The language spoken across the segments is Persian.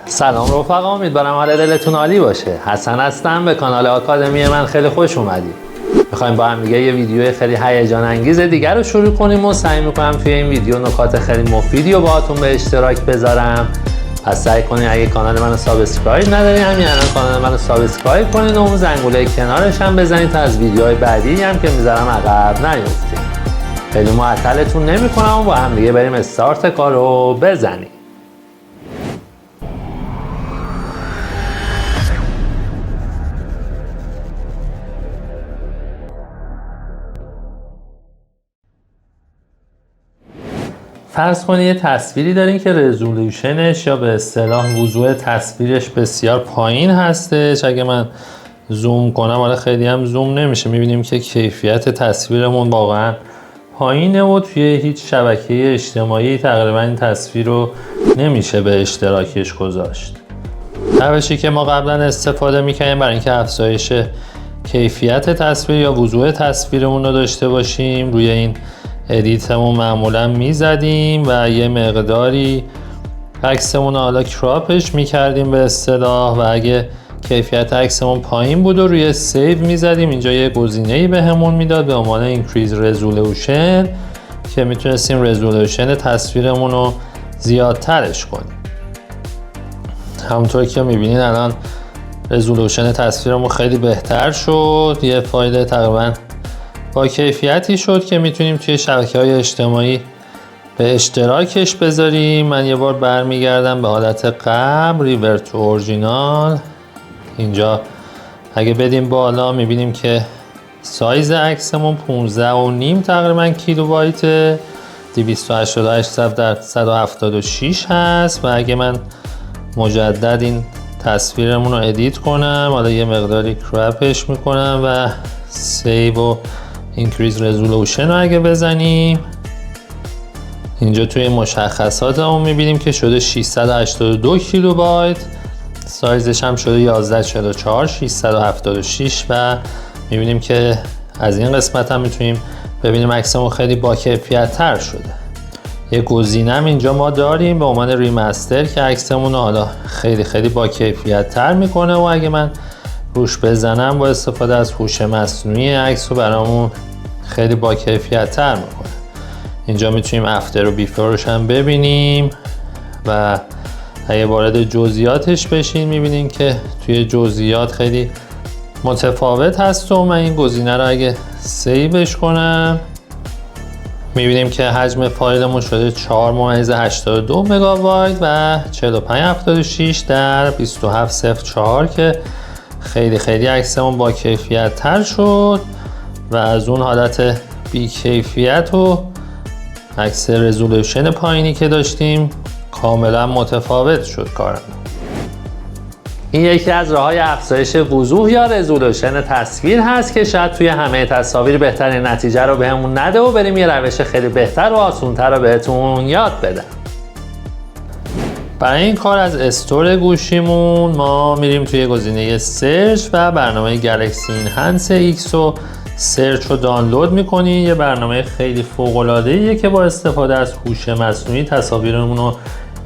سلام رفقا، امیدوارم حال دلتون عالی باشه. حسن هستم، به کانال آکادمی من خیلی خوش اومدید. میخوایم با هم دیگه یه ویدیو خیلی هیجان انگیز دیگر رو شروع کنیم و سعی میکنم توی این ویدیو نکات خیلی مفیدی رو باهاتون به اشتراک بذارم. پس سعی کنید اگه کانال منو سابسکرایب ندارین همین الان کانال منو سابسکرایب کنین و اون زنگوله کنارش هم بزنید تا از ویدیوهای بعدی هم که میذارم عقب نیفتید. خیلی معطلتون نمیکنم و با هم دیگه بریم استارت کارو بزنیم. فرض کنید یه تصویری دارین که رزولوشنش یا به اصطلاح وضوح تصویرش بسیار پایین هستش. اگه من زوم کنم، حالا خیلی هم زوم نمیشه، میبینیم که کیفیت تصویرمون واقعا پایینه و توی هیچ شبکه اجتماعی تقریبا این تصویر رو نمیشه به اشتراکش گذاشت. روشی که ما قبلا استفاده میکنیم برای اینکه افزایش کیفیت تصویر یا وضوح تصویرمون رو داشته باشیم، روی این ادیتمون معمولا میزدیم و یه مقداری عکسمون حالا کراپش میکردیم به اصطلاح، و اگه کیفیت عکسمون پایین بود و روی سیو میزدیم، اینجا یه گزینه‌ای بهمون میداد به عنوان increase resolution که میتونستیم رزولوشن تصویرمون رو زیادترش کنیم. همونطور که میبینید الان رزولوشن تصویرمون خیلی بهتر شد، یه فایل تقریبا با کیفیتی شد که میتونیم توی شبکه‌های اجتماعی به اشتراکش بذاریم. من یه بار برمیگردم به حالت قبل، ریورت تو اورجینال. اینجا اگه بدیم بالا میبینیم که سایز عکسمون 15.5 تقریبا کیلوبایت، 288/176 هست. و اگه من مجدد این تصویرمون رو ادیت کنم، حالا یه مقداری کراپش میکنم و سیو و increase resolution رو اگه بزنیم، اینجا توی مشخصات همون میبینیم که شده 682 کیلوبایت، سایزش هم شده 1144/676 و میبینیم که از این قسمت هم میتونیم ببینیم عکسمون خیلی با کیفیت تر شده. یه گزینه هم اینجا ما داریم به عنوان ریمستر که عکسمون رو حالا خیلی با کیفیت تر میکنه و اگه من روش بزنم با استفاده از هوش مصنوعی عکس رو برامون خیلی با کیفیت تر میکنه. اینجا میتونیم افتر و بیفورش هم ببینیم و اگه وارد جزئیاتش بشین میبینیم که توی جزئیات خیلی متفاوت هست. و من این گزینه رو اگه سیوش کنم میبینیم که حجم فایلمون شده 4.82 مگابایت و 4576/2704 که خیلی عکسمون با کیفیت تر شد و از اون حالت بی کیفیت و عکس رزولوشن پایینی که داشتیم کاملا متفاوت شد کارم. این یکی از راه‌های افزایش وضوح یا رزولوشن تصویر هست که شاید توی همه تصاویر بهترین نتیجه رو بهمون نده و بریم یه روش خیلی بهتر و آسان‌تر رو بهتون یاد بدم. برای این کار از استور گوشیمون ما میریم توی گزینه سرچ و برنامه گلکسی اینهانس ایکس رو سرچ رو دانلود میکنین. یه برنامه خیلی فوق‌العاده‌ایه که با استفاده از هوش مصنوعی تصاویرمون رو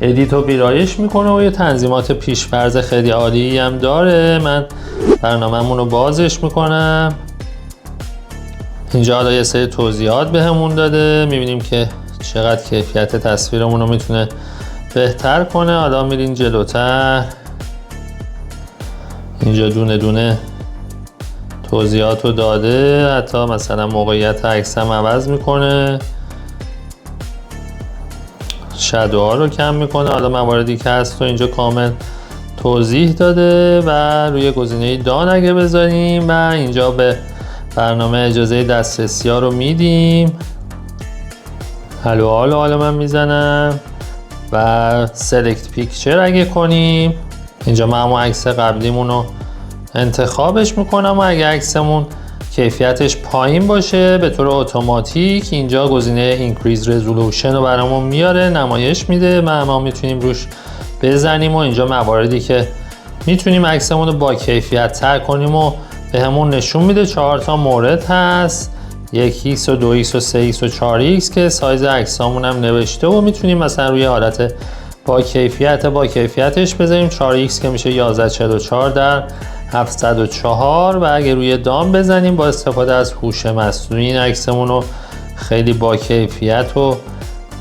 ادیت و ویرایش میکنه و یه تنظیمات پیش‌فرض خیلی عالی هم داره. من برنامه‌مون رو بازش میکنم. اینجا حالا یه سری توضیحات بهمون داده، میبینیم که چقدر کیفیت تصویرمون رو میتونه بهتر کنه. حالا میرین جلوتر، اینجا دونه دونه توضیحات رو داده، حتی مثلا موقعیت عکس هم عوض میکنه، شادوها رو کم میکنه. حالا مواردی که هست و اینجا کامل توضیح داده و روی گزینه دان اگه بذاریم و اینجا به برنامه اجازه دسترسی ها رو میدیم. حالا من میزنم و سلکت پیکچر اگه کنیم، اینجا من همون عکس قبلیمون رو انتخابش میکنم و اگه عکسمون کیفیتش پایین باشه به طور اتوماتیک اینجا گزینه increase resolution رو برامون میاره، نمایش میده و ما میتونیم روش بزنیم و اینجا مواردی که میتونیم عکسمون رو با کیفیت تر کنیم و به همون نشون میده. 4 تا مورد هست، 1x و 2x و 3x و 4x که سایز عکسامون هم نوشته و میتونیم مثلا روی حالت با کیفیتش بذاریم 4x که میشه 1144 در 704 و اگه روی دام بزنیم با استفاده از هوش مصنوعی این عکسمون رو خیلی با کیفیت و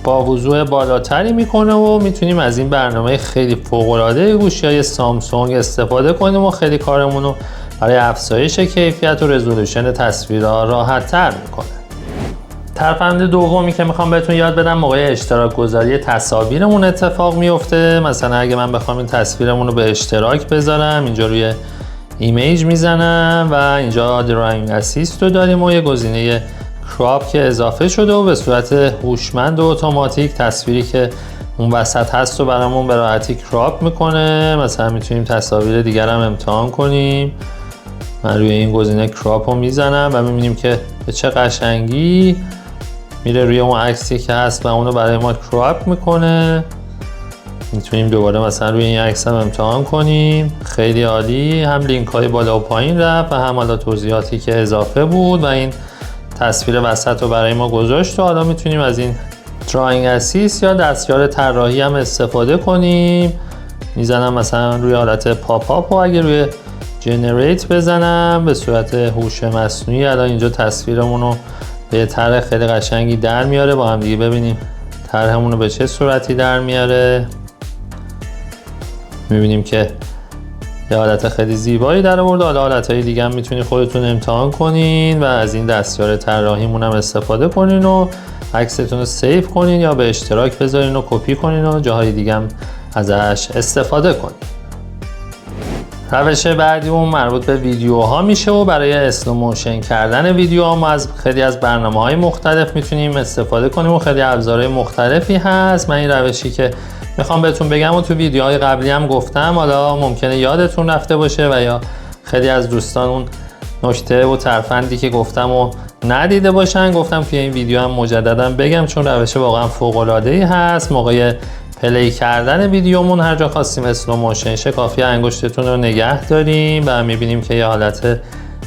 با وضوح بالاتری میکنه و میتونیم از این برنامه خیلی فوق‌العاده گوشی‌های سامسونگ استفاده کنیم و خیلی کارمون رو برای افزایش کیفیت و رزولوشن تصویرها راحت‌تر میکنه. ترفند دومی که میخوام بهتون یاد بدم موقع اشتراک گذاری تصاویرمون اتفاق میفته. مثلا اگه من بخوام این تصویرمون رو به اشتراک بذارم، اینجا روی ایمیج میزنم و اینجا دراینگ اسیست رو داریم و یه گزینه کراپ که اضافه شده و به صورت هوشمند و اتوماتیک تصویری که اون وسط هست رو برامون به راحتی کراپ میکنه. مثلا میتونیم تصاویر دیگر هم امتحان کنیم. من روی این گزینه کراپ رو میزنم و میبینیم که به چه قشنگی میره روی اون عکسی که هست و اونو برای ما کراپ میکنه. میتونیم دوباره مثلا روی این عکس هم امتحان کنیم. خیلی عالی، هم لینک های بالا و پایین رفت و هم حالا توضیحاتی که اضافه بود و این تصویر وسط رو برای ما گذاشت و حالا میتونیم از این دراینگ اسیست یا دستیار طراحی هم استفاده کنیم. میزنم مثلا روی حالت پاپ آپ و اگه روی جنریت بزنم به صورت هوش مصنوعی الان اینجا تصویرمون رو به طرح خیلی قشنگی در میاره. با هم دیگه ببینیم طرحمون رو به چه صورتی در میاره. میبینیم که یه حالت خیلی زیبایی در آورده. حالا حالتهای دیگه هم میتونید خودتون امتحان کنین و از این دستیار طراحیمون هم استفاده کنین و عکستون رو سیو کنین یا به اشتراک بذارین و کپی کنین و جاهای دیگه هم ازش استفاده کنین. روش بعدیمون مربوط به ویدیوها میشه و برای اسلو موشن کردن ویدیوها ما از خیلی از برنامه‌های مختلف میتونیم استفاده کنیم و خیلی ابزارهای مختلفی هست. من این روشی که میخوام بهتون بگم و تو ویدیوهای قبلی هم گفتم، حالا ممکنه یادتون رفته باشه و یا خیلی از دوستان اون نکته و ترفندی که گفتم و ندیده باشن. گفتم توی این ویدیو هم مجددا بگم چون روش واقعا فوق‌العاده‌ای هست. موقع پلی کردن ویدیومون هر جا خواستیم اسلو موشن شه کافیه انگشتتون رو نگه داریم و میبینیم که یه حالت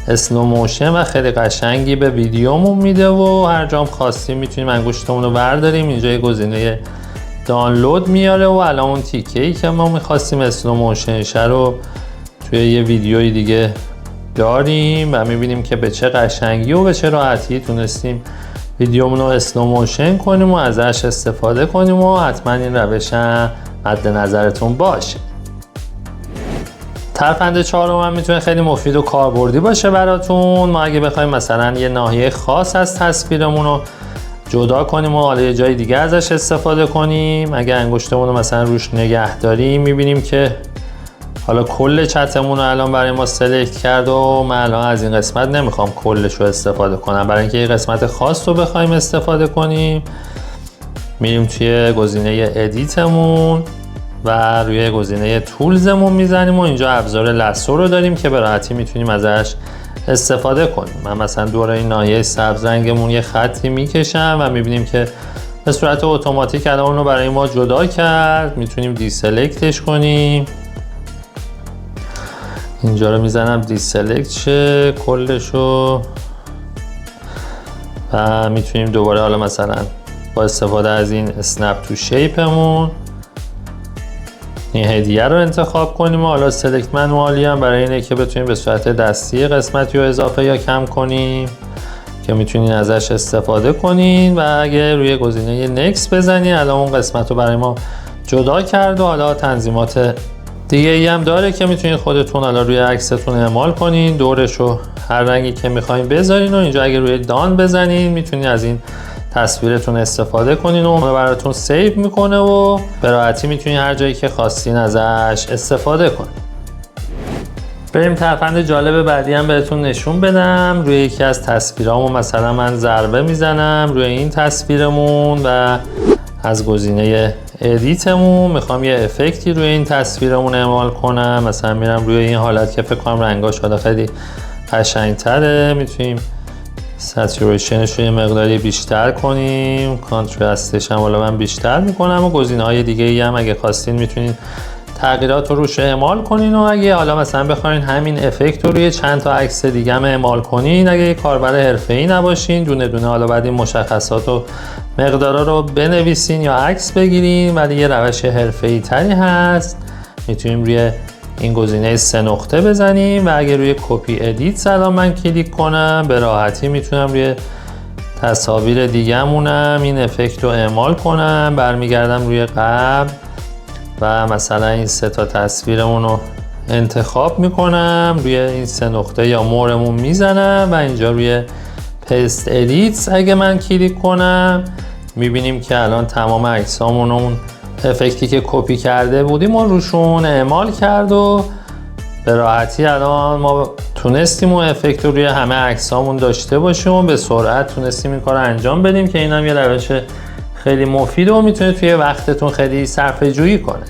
اسلو موشن و خیلی قشنگی به ویدیومون میده و هر جا هم خواستیم میتونیم انگشتمون رو برداریم. اینجا یه گزینه دانلود میاره و الان اون تیکه‌ای که ما میخواستیم اسلو موشن شه رو توی یه ویدیوی دیگه داریم و میبینیم که به چه قشنگی و به چه راحتی تونستیم ویدیومون رو اسلو موشن کنیم و ازش استفاده کنیم و حتما این روش هم مد نظرتون باشه. ترفند چهارم هم میتونه خیلی مفید و کاربردی باشه براتون. ما اگه بخوایم مثلا یه ناحیه خاص از تصویرمون رو جدا کنیم و حالا یه جای دیگه ازش استفاده کنیم، اگه انگشتمون رو مثلا روش نگه داریم میبینیم که حالا کل چتمون رو الان برای ما سلکت کرد و من الان از این قسمت نمیخوام کلش رو استفاده کنم. برای اینکه یه قسمت خاص رو بخوایم استفاده کنیم میریم توی گزینه ادیتمون و روی گزینه تولزمون میزنیم و اینجا ابزار لسو رو داریم که به راحتی میتونیم ازش استفاده کنیم. من مثلا دور این ناحیه سبز رنگمون یه خطی میکشم و میبینیم که به صورت اتوماتیک الان اون رو برای ما جدا کرد. میتونیم دیسلکتش کنیم. اینجا رو میزنم دیسلکت شه کلشو و میتونیم دوباره حالا مثلا با استفاده از این اسنپ تو شیپمون این هدیه رو انتخاب کنیم و حالا سلکت منوالی هم برای اینه که بتونیم به صورت دستی قسمتی رو اضافه یا کم کنیم که میتونین ازش استفاده کنین و اگه روی گزینه نکست بزنین الان اون قسمت رو برای ما جدا کرد و حالا تنظیمات دیگه ای هم داره که میتونید خودتون حالا روی عکستون اعمال کنین، دورش رو هر رنگی که میخواین بذارین و اینجا اگه روی دان بزنین میتونید از این تصویرتون استفاده کنین و براتون سیو میکنه و به راحتی میتونین هر جایی که خواستین ازش استفاده کنین. بریم ترفند جالب بعدی هم بهتون نشون بدم. روی یکی از تصویرامو مثلا من ضربه میزنم روی این تصویرمون و از گزینه ادیتمون میخوام یه افکتی روی این تصویرمون اعمال کنم. مثلا میرم روی این حالت که فکر کنم رنگاش حالا خیلی قشنگتره، میتونیم ساتوریشنش رو یه مقداری بیشتر کنیم، کانترستش هم حالا من بیشتر میکنم و گزینه‌های دیگه ای هم اگه خواستین میتونید تغییرات رو روش اعمال کنین و اگه حالا مثلا بخواین همین افکت رو روی چند تا عکس دیگه هم اعمال کنین، اگه کاربر حرفه‌ای نباشین دونه دونه حالا بعد این مشخصات و مقدارا رو بنویسین یا عکس بگیرین، ولی یه روش حرفه‌ای تری هست. میتونیم روی این گزینه 3 نقطه بزنیم و اگه روی کپی ادیت الان من کلیک کنم به راحتی میتونم روی تصاویر دیگه‌مونم این افکت رو اعمال کنم. برمیگردم روی قبل و مثلا این 3 تا تصویرمون رو انتخاب میکنم، روی این 3 نقطه یا مورمون میزنم و اینجا روی پست ادیت اگه من کلیک کنم میبینیم که الان تمام عکسامون اون افکتی که کپی کرده بودیم و روشون اعمال کرد و به راحتی الان ما تونستیم اون افکت رو روی همه عکسامون داشته باشیم و به سرعت تونستیم این کار رو انجام بدیم که این هم یه روش خیلی مفید و میتونه توی وقتتون خیلی صرفه جویی کنه.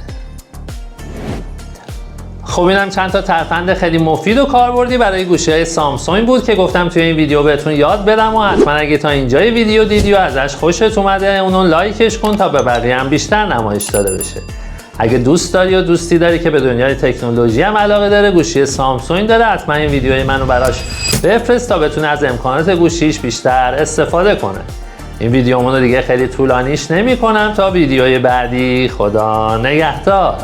خب اینم چند تا ترفند خیلی مفید و کاربردی برای گوشی‌های سامسونگ بود که گفتم توی این ویدیو بهتون یاد بدم و حتما اگه تا اینجای ویدیو دیدی و ازش خوشت اومده اونو لایکش کن تا به بقیه هم بیشتر نمایش داده بشه. اگه دوست داری و دوستی داری که به دنیای تکنولوژی هم علاقه داره، گوشی سامسونگ داره، حتما این ویدیوی منو براش بفرست تا بتونه از امکانات گوشیش بیشتر استفاده کنه. این ویدیومون رو دیگه خیلی طولانیش نمی‌کنم تا ویدیوی بعدی. خدا نگهدار.